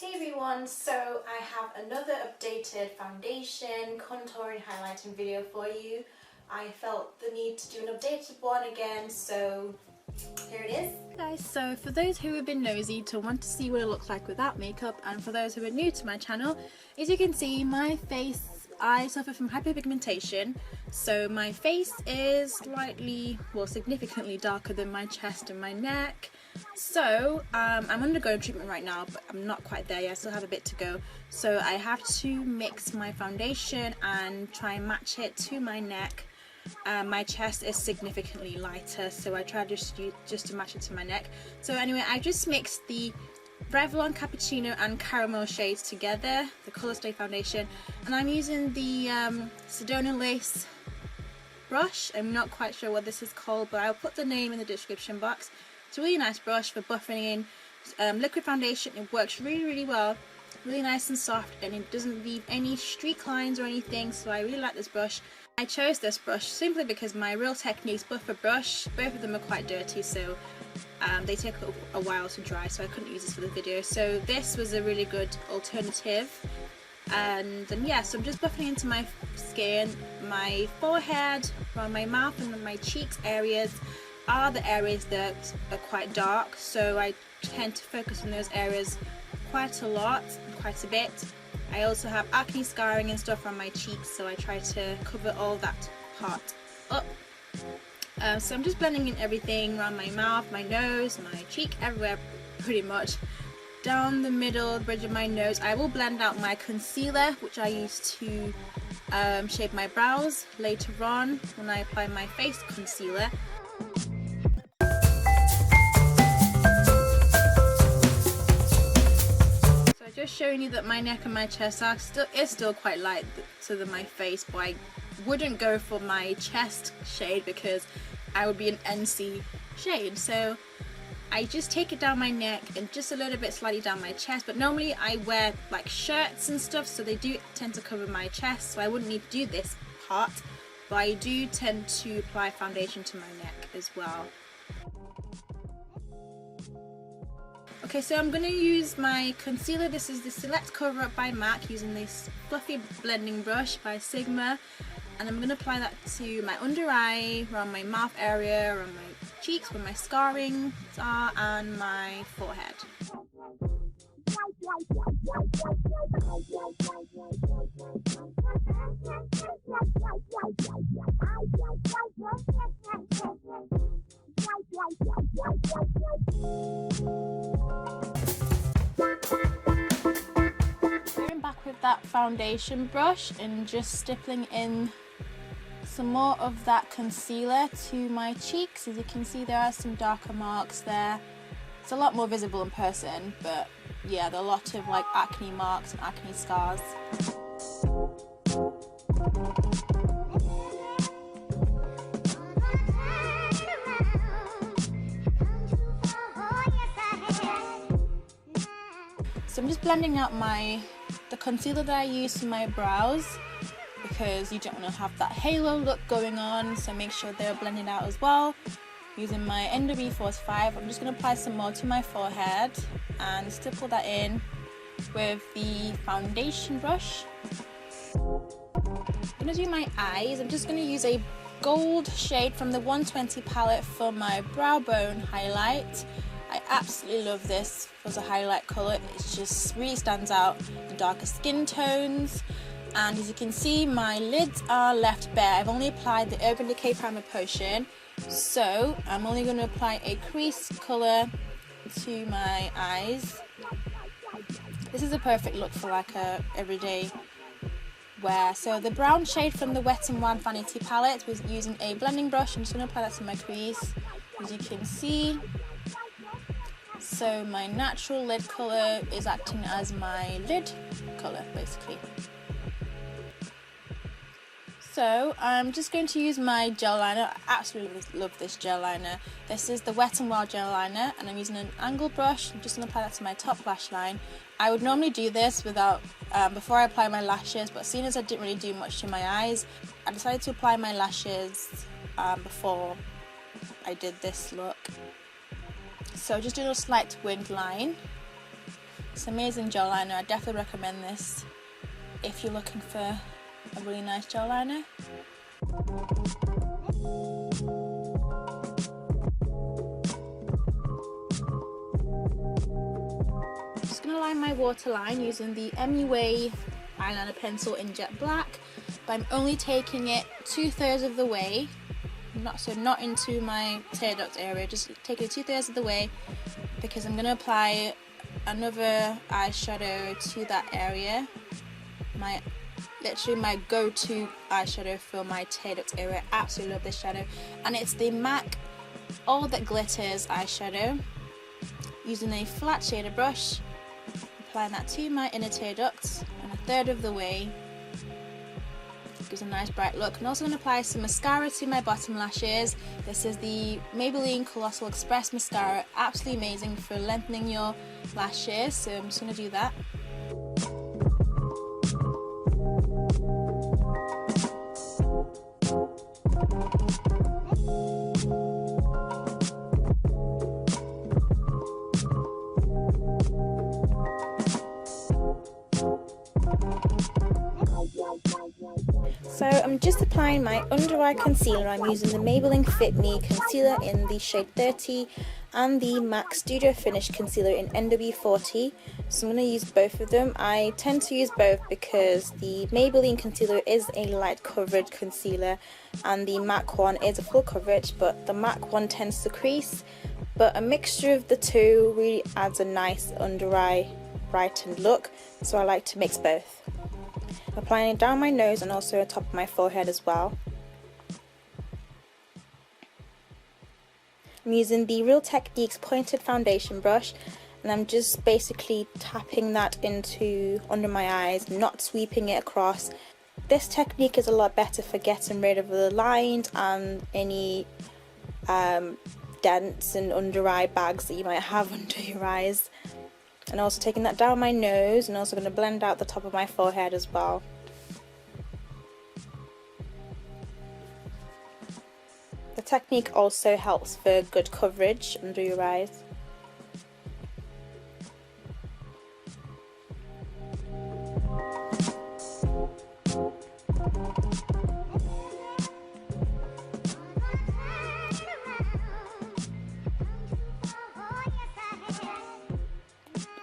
Hey everyone, so I have another updated foundation, contouring, highlighting video for you. I felt the need to do an updated one again, so here it is. Guys, so for those who have been nosy to want to see what it looks like without makeup, and for those who are new to my channel, as you can see, my face, I suffer from hyperpigmentation, so my face is slightly, well, significantly darker than my chest and my neck. So I'm undergoing treatment right now, but I'm not quite there yet. I still have a bit to go, so I have to mix my foundation and try and match it to my neck. My chest is significantly lighter, so I try just to match it to my neck. So anyway, I just mixed the Revlon Cappuccino and Caramel shades together, the Colorstay foundation, and I'm using the Sedona Lace brush. I'm not quite sure what this is called, but I'll put the name in the description box. It's a really nice brush for buffing in liquid foundation. It works really well, really nice and soft, and it doesn't leave any streak lines or anything, so I really like this brush. I chose this brush simply because my Real Techniques buffer brush, both of them are quite dirty, so they take a while to dry, so I couldn't use this for the video. So this was a really good alternative. And yeah, so I'm just buffing into my skin. My forehead, around my mouth and my cheeks areas are the areas that are quite dark, so I tend to focus on those areas quite a lot, quite a bit. I also have acne scarring and stuff on my cheeks, so I try to cover all that part up. So I'm just blending in everything around my mouth, my nose, my cheek, everywhere pretty much. Down the middle, the bridge of my nose. I will blend out my concealer, which I use to shape my brows later on when I apply my face concealer. Just showing you that my neck and my chest is still quite light to my face, but I wouldn't go for my chest shade because I would be an NC shade. So I just take it down my neck and just a little bit slightly down my chest, but normally I wear like shirts and stuff, so they do tend to cover my chest, so I wouldn't need to do this part, but I do tend to apply foundation to my neck as well. Okay, so I'm going to use my concealer. This is the Select Cover Up by MAC, using this fluffy blending brush by Sigma, and I'm going to apply that to my under eye, around my mouth area, around my cheeks where my scarring are, and my forehead. Going back with that foundation brush and just stippling in some more of that concealer to my cheeks. As you can see, there are some darker marks there. It's a lot more visible in person, but yeah, there are a lot of like acne marks and acne scars. So I'm just blending out the concealer that I use for my brows, because you don't want to have that halo look going on, so make sure they're blended out as well. Using my NW45, I'm just going to apply some more to my forehead and stipple that in with the foundation brush. I'm going to do my eyes. I'm just going to use a gold shade from the 120 palette for my brow bone highlight. I absolutely love this as a highlight colour. It just really stands out in darker skin tones. And as you can see, my lids are left bare. I've only applied the Urban Decay Primer Potion, so I'm only going to apply a crease colour to my eyes. This is a perfect look for like a everyday wear. So the brown shade from the Wet n Wild Vanity palette was using a blending brush. I'm just going to apply that to my crease, as you can see. So my natural lid colour is acting as my lid colour, basically. So I'm just going to use my gel liner. I absolutely love this gel liner. This is the Wet n Wild gel liner, and I'm using an angle brush. I'm just going to apply that to my top lash line. I would normally do this without before I apply my lashes, but seeing as I didn't really do much to my eyes, I decided to apply my lashes before I did this look. So just doing a slight winged line. It's an amazing gel liner. I definitely recommend this if you're looking for a really nice gel liner. I'm just going to line my waterline using the MUA eyeliner pencil in jet black, but I'm only taking it 2/3 of the way, not into my tear duct area, just taking it 2/3 of the way, because I'm going to apply another eyeshadow to that area. Literally my go-to eyeshadow for my tear duct area. I absolutely love this shadow, and it's the MAC All That Glitters eyeshadow. Using a flat shader brush, applying that to my inner tear ducts and 1/3 of the way. Gives a nice bright look. I'm also going to apply some mascara to my bottom lashes. This is the Maybelline Colossal Express mascara. Absolutely amazing for lengthening your lashes, so I'm just going to do that. So I'm just applying my under eye concealer. I'm using the Maybelline Fit Me concealer in the shade 30 and the MAC Studio Finish concealer in NW40. So I'm going to use both of them. I tend to use both because the Maybelline concealer is a light coverage concealer and the MAC one is a full coverage, but the MAC one tends to crease. But a mixture of the two really adds a nice under eye brightened look, so I like to mix both. Applying it down my nose and also on top of my forehead as well. I'm using the Real Techniques pointed foundation brush, and I'm just basically tapping that into under my eyes, not sweeping it across. This technique is a lot better for getting rid of the lines and any dents and under eye bags that you might have under your eyes. And also taking that down my nose, and also going to blend out the top of my forehead as well. The technique also helps for good coverage under your eyes.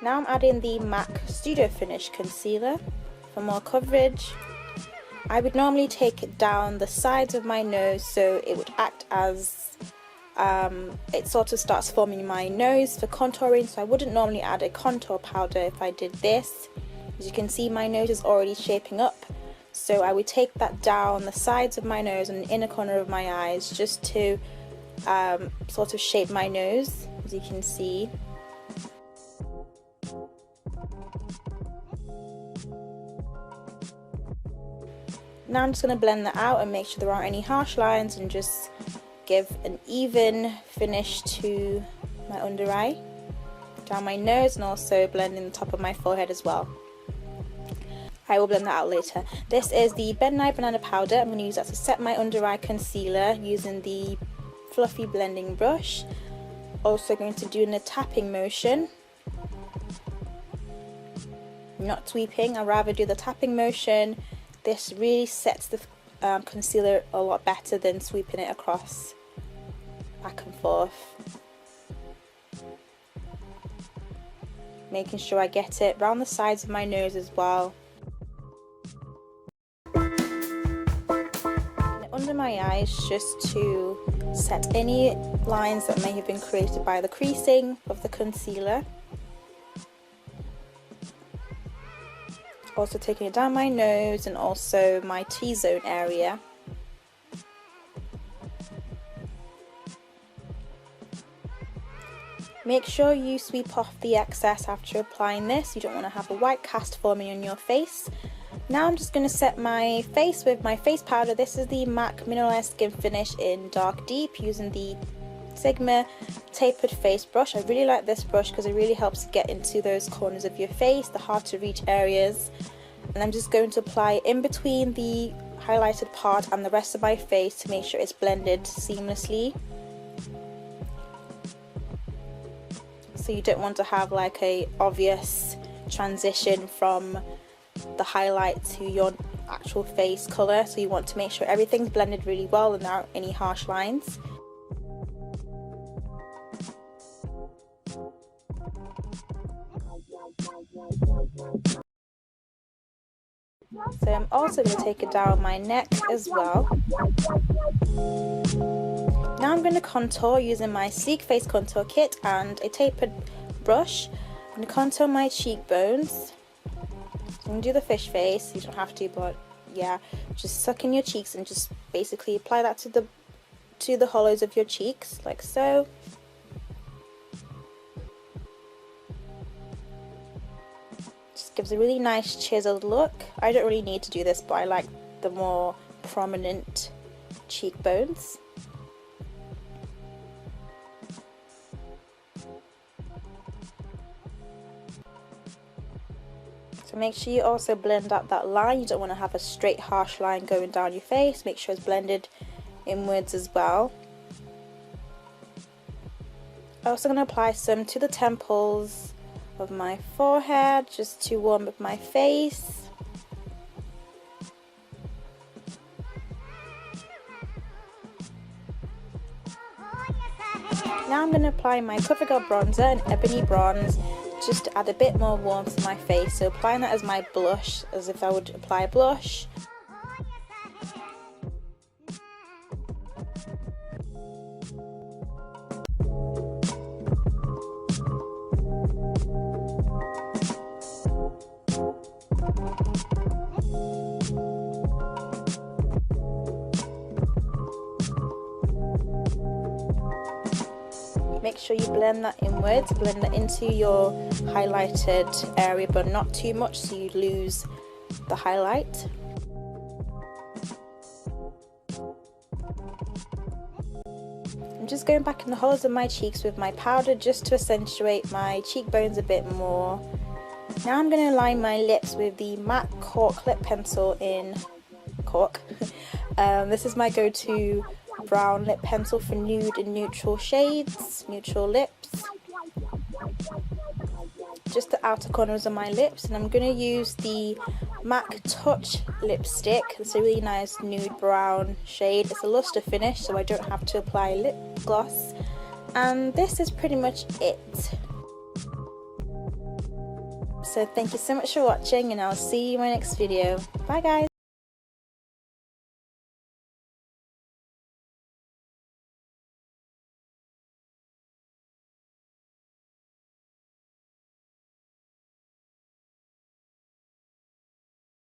Now I'm adding the MAC Studio Finish concealer for more coverage. I would normally take it down the sides of my nose so it would act as it sort of starts forming my nose for contouring, so I wouldn't normally add a contour powder if I did this. As you can see, my nose is already shaping up, so I would take that down the sides of my nose and the inner corner of my eyes just to sort of shape my nose, as you can see. Now I'm just going to blend that out and make sure there aren't any harsh lines and just give an even finish to my under eye, down my nose, and also blend in the top of my forehead as well. I will blend that out later. This is the Nye Banana Powder. I'm going to use that to set my under eye concealer using the fluffy blending brush. Also going to do a tapping motion. Not sweeping, I'd rather do the tapping motion. This really sets the concealer a lot better than sweeping it across back and forth. Making sure I get it around the sides of my nose as well. And under my eyes, just to set any lines that may have been created by the creasing of the concealer. Also taking it down my nose and also my T-zone area. Make sure you sweep off the excess after applying this. You don't want to have a white cast forming on your face. Now I'm just going to set my face with my face powder. This is the MAC Mineralize Skinfinish in Dark Deep using the Sigma tapered face brush. I really like this brush because it really helps get into those corners of your face, the hard to reach areas. And I'm just going to apply in between the highlighted part and the rest of my face to make sure it's blended seamlessly. so you don't want to have like a obvious transition from the highlight to your actual face colour, so you want to make sure everything's blended really well and there aren't any harsh lines. So I'm also going to take it down my neck as well. Now I'm going to contour using my Sleek Face Contour Kit and a tapered brush. I'm going to contour my cheekbones. I'm going to do the fish face, you don't have to, but yeah, just suck in your cheeks and just basically apply that to the hollows of your cheeks, like so. Just gives a really nice chiseled look. I don't really need to do this, but I like the more prominent cheekbones. So make sure you also blend out that line. You don't want to have a straight harsh line going down your face. Make sure it's blended inwards as well. I'm also going to apply some to the temples of my forehead just to warm up my face. Now I'm going to apply my Covergirl bronzer, an Ebony bronze, just to add a bit more warmth to my face. So applying that as my blush, as if I would apply a blush. Make sure you blend that inwards, blend that into your highlighted area, but not too much so you lose the highlight. I'm just going back in the hollows of my cheeks with my powder just to accentuate my cheekbones a bit more. Now I'm going to line my lips with the MAC Cork Lip Pencil in Cork. This is my go-to brown lip pencil for nude and neutral shades, neutral lips. Just the outer corners of my lips, and I'm going to use the MAC Touch lipstick. It's a really nice nude brown shade. It's a luster finish, so I don't have to apply lip gloss. And this is pretty much it. So thank you so much for watching, and I'll see you in my next video. Bye guys!